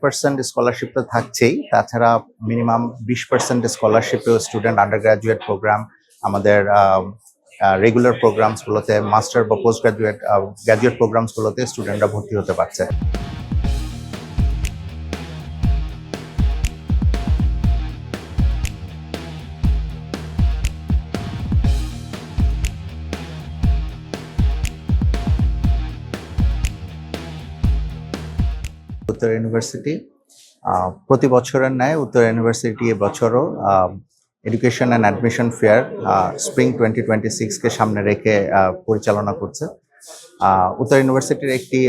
Percent scholarship তো থাকছেই, তাছাড়া মিনিমাম 20% স্কলারশিপেও স্টুডেন্ট আন্ডার গ্রাজুয়েট প্রোগ্রাম, আমাদের রেগুলার প্রোগ্রামসগুলোতে, মাস্টার বা পোস্ট গ্রাজুয়েট প্রোগ্রামসগুলোতে স্টুডেন্টরা ভর্তি হতে পারছে। উত্তর ইউনিভার্সিটি প্রতি বছরের ন্যায় উত্তর ইউনিভার্সিটি এবছরও education and admission fair spring 2026-কে সামনে রেখে পরিচালনা করছে। উত্তর ইউনিভার্সিটির একটি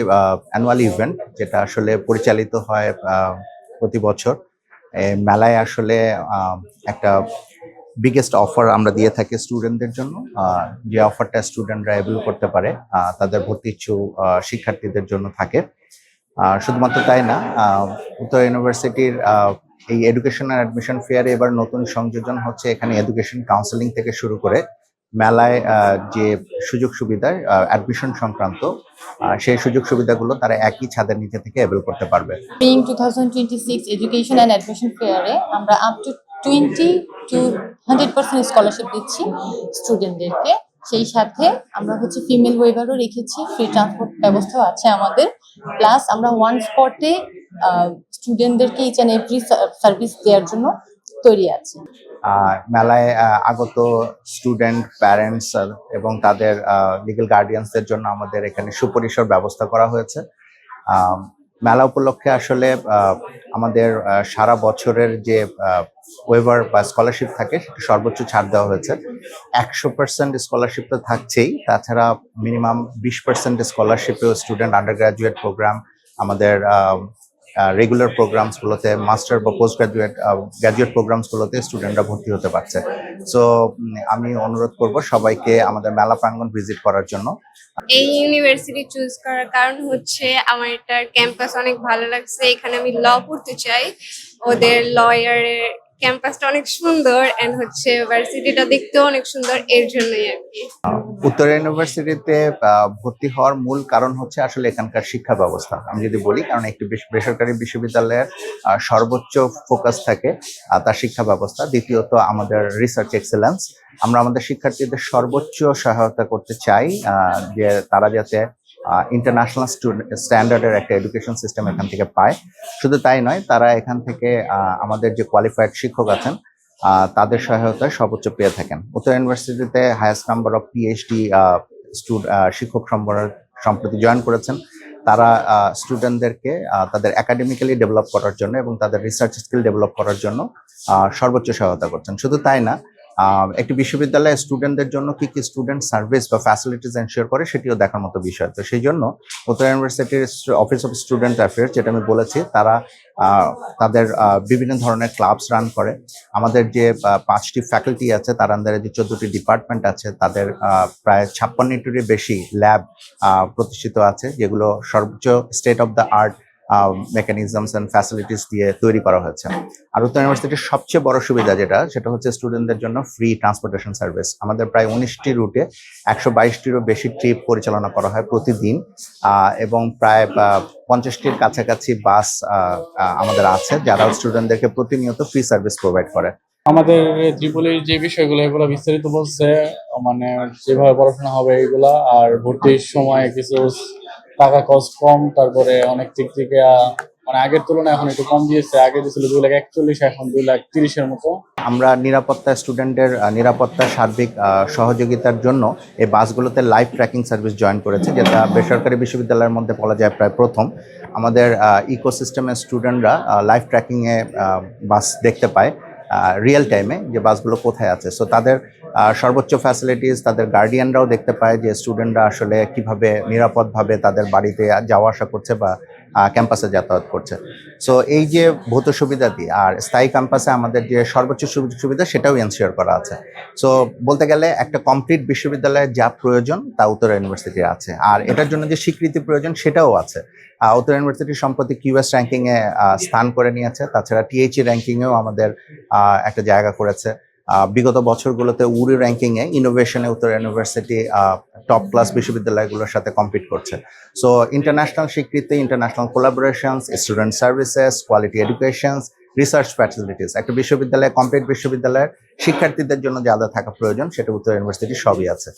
অ্যানুয়াল ইভেন্ট, যেটা আসলে পরিচালিত হয় প্রতি বছর। মেলায় আসলে একটা বিগেস্ট অফার আমরা দিয়ে থাকি স্টুডেন্টদের জন্য, যে অফারটা স্টুডেন্টরা অ্যাভেল করতে পারে তাদের ভর্তি ইচ্ছুক শিক্ষার্থীদের জন্য থাকে। শুধুমাত্র তাই না, উত্তর ইউনিভার্সিটির এই এডুকেশন অ্যান্ড অ্যাডমিশন ফেয়ারে এবার নতুন সংযোজন হচ্ছে, এখানে এডুকেশন কাউন্সেলিং থেকে শুরু করে মেলায় যে সুযোগ সুবিধা অ্যাডমিশন সংক্রান্ত সেই সুযোগ সুবিধাগুলো তারা একই ছাদের নিচে থেকে অ্যাভেল করতে পারবে। স্প্রিং 2026 এডুকেশন অ্যান্ড অ্যাডমিশন ফেয়ারে আমরা আপ টু 20% স্কলারশিপ দিচ্ছি স্টুডেন্টদেরকে। সেই সাথে আমরা ফিমেল ওয়েভারও রেখেছি, ফ্রি ট্রান্সপোর্ট ব্যবস্থাও আছে আমাদের। প্লাস আমরা ওয়ান স্পটে স্টুডেন্টদেরকে ইচ অ্যান্ড এভরি সার্ভিস দেওয়ার জন্য তৈরি আছে। মেলায় আগত স্টুডেন্ট, প্যারেন্টস এবং তাদের লিগ্যাল গার্ডিয়ানসদের জন্য আমাদের এখানে সুপরিসর ব্যবস্থা করা হয়েছে। মেলা উপলক্ষে আসলে আমাদের সারা বছরের যে ওয়েভার বা স্কলারশিপ থাকে সেটা সর্বোচ্চ ছাড় দেওয়া হয়েছে। 100% স্কলারশিপ তো থাকছেই, তাছাড়া মিনিমাম 20% স্কলারশিপেও স্টুডেন্ট আন্ডার গ্রাজুয়েট প্রোগ্রাম, আমাদের রেগুলার প্রোগ্রামসগুলোতে, মাস্টার বা পোস্ট গ্রাজুয়েট প্রোগ্রামসগুলোতে স্টুডেন্টরা ভর্তি হতে পারছে। সো আমি অনুরোধ করব সবাইকে আমাদের মেলা প্রাঙ্গণ ভিজিট করার জন্য। এই ইউনিভার্সিটি চুজ করার কারণ আমার এটার ক্যাম্পাস অনেক ভালো লাগছে। এখানে আমি ল পড়তে চাই। ওদের লয়ারের ক্যাম্পাসটা অনেক সুন্দর এন্ড ভার্সিটিটা দেখতেও অনেক সুন্দর, এর জন্যই আর কি। উত্তর ইউনিভার্সিটিতে ভর্তি হওয়ার মূল কারণ হচ্ছে আসলে এখানকার শিক্ষা ব্যবস্থা। আমি যদি বলি, কারণ একটি বেসরকারি বিশ্ববিদ্যালয়ের সর্বোচ্চ ফোকাস থাকে তার শিক্ষা ব্যবস্থা। দ্বিতীয়ত আমাদের রিসার্চ এক্সেলেন্স। আমরা আমাদের শিক্ষার্থীদের সর্বোচ্চ সহায়তা করতে চাই যে তারা যাতে ইন্টারন্যাশনাল স্ট্যান্ডার্ডের একটা এডুকেশন সিস্টেম এখান থেকে পায়। শুধু তাই নয়, তারা এখান থেকে আমাদের যে কোয়ালিফাইড শিক্ষক আছেন তাদের সহায়তায় সর্বোচ্চ পেয়ে থাকেন। উত্তর ইউনিভার্সিটিতে হাইয়েস্ট নাম্বার অফ পিএইচডি শিক্ষক সম্প্রতি জয়েন করেছেন। তারা স্টুডেন্টদেরকে তাদের একাডেমিক্যালি ডেভেলপ করার জন্য এবং তাদের রিসার্চ স্কিল ডেভেলপ করার জন্য সর্বোচ্চ সহায়তা করছেন। শুধু তাই না, একটি বিশ্ববিদ্যালয়ে স্টুডেন্টদের জন্য কি কি স্টুডেন্ট সার্ভিস বা ফ্যাসিলিটিস এনশিওর করে সেটিও দেখার মতো বিষয়। তো সেই জন্য উত্তর ইউনিভার্সিটির অফিস অফ স্টুডেন্ট অ্যাফেয়ার্স, যেটা আমি বলেছি, তারা তাদের বিভিন্ন ধরনের ক্লাবস রান করে। আমাদের যে 5টি ফ্যাকাল্টি আছে, তার আন্ডারে যে 14টি ডিপার্টমেন্ট আছে, তাদের প্রায় 56টির বেশি ল্যাব প্রতিষ্ঠিত আছে, যেগুলো সর্বোচ্চ state of the art mechanisms and facilities দিয়ে তৈরি করা হয়েছে। আর উত্তর ইউনিভার্সিটির সবচেয়ে বড় সুবিধা সেটা হচ্ছে স্টুডেন্টদের জন্য ফ্রি ট্রান্সপোর্টেশন সার্ভিস। আমাদের প্রায় 19টি রুটে 122টিরও বেশি ট্রিপ পরিচালনা করা হয় প্রতিদিন, এবং প্রায় 50টির কাছাকাছি বাস আমাদের আছে, যারা স্টুডেন্টদেরকে প্রতিনিয়ত ফ্রি সার্ভিস প্রোভাইড করে। আমাদের ত্রিপলির যে বিষয়গুলো এগুলো বিস্তারিত বলছে, মানে যেভাবে পড়াশোনা হবে এগুলা, আর ভর্তির সময় কিছু টাকা কস্ট কম, তারপরে অনেক দিক থেকে মানে আগের তুলনায় এখন একটু কম দিয়েছে। আগে দিয়েছিল 2,41,000, এখন 2,30,000-এর মতো। আমরা নিরাপত্তা, স্টুডেন্টের নিরাপত্তা, সার্বিক সহযোগিতার জন্য এই বাসগুলোতে লাইভ ট্র্যাকিং সার্ভিস জয়েন করেছে, যেটা বেসরকারি বিশ্ববিদ্যালয়ের মধ্যে বলা যায় প্রায় প্রথম। আমাদের ইকোসিস্টেমের স্টুডেন্টরা লাইভ ট্র্যাকিংয়ে বাস দেখতে পায় রিয়েল টাইমে যে বাসগুলো কোথায় আছে। সো তাদের সর্বোচ্চ ফ্যাসিলিটিস, তাদের গার্ডিয়ানরাও দেখতে পায় যে স্টুডেন্টরা আসলে কিভাবে নিরাপদভাবে তাদের বাড়িতে যাওয়া আসা করছে বা ক্যাম্পাসে যাতায়াত করছে। সো এই যে ভৌত সুবিধা দিয়ে আর স্থায়ী ক্যাম্পাসে আমাদের যে সর্বোচ্চ সুবিধা সেটাও এনশিওর করা আছে। সো বলতে গেলে একটা কমপ্লিট বিশ্ববিদ্যালয়ের যা প্রয়োজন তা উত্তর ইউনিভার্সিটির আছে, আর এটার জন্য যে স্বীকৃতি প্রয়োজন সেটাও আছে। উত্তর ইউনিভার্সিটি সম্প্রতি কিউএস র্যাঙ্কিংয়ে স্থান করে নিয়েছে, তাছাড়া টিএইচই র্যাঙ্কিংয়েও আমাদের একটা জায়গা করেছে। বিগত বছরগুলোতে উরি র্যাঙ্কিংয়ে ইনোভেশনে উত্তর ইউনিভার্সিটি টপ ক্লাস বিশ্ববিদ্যালয়গুলোর সাথে কম্পিট করছে। সো ইন্টারন্যাশনাল স্বীকৃতি, international কোলাবোরেশনস, student services, quality educations, research facilities, একটা বিশ্ববিদ্যালয়ে কমপ্লিট বিশ্ববিদ্যালয়ের শিক্ষার্থীদের জন্য যা যা থাকা প্রয়োজন সেটা উত্তর ইউনিভার্সিটি সবই আছে।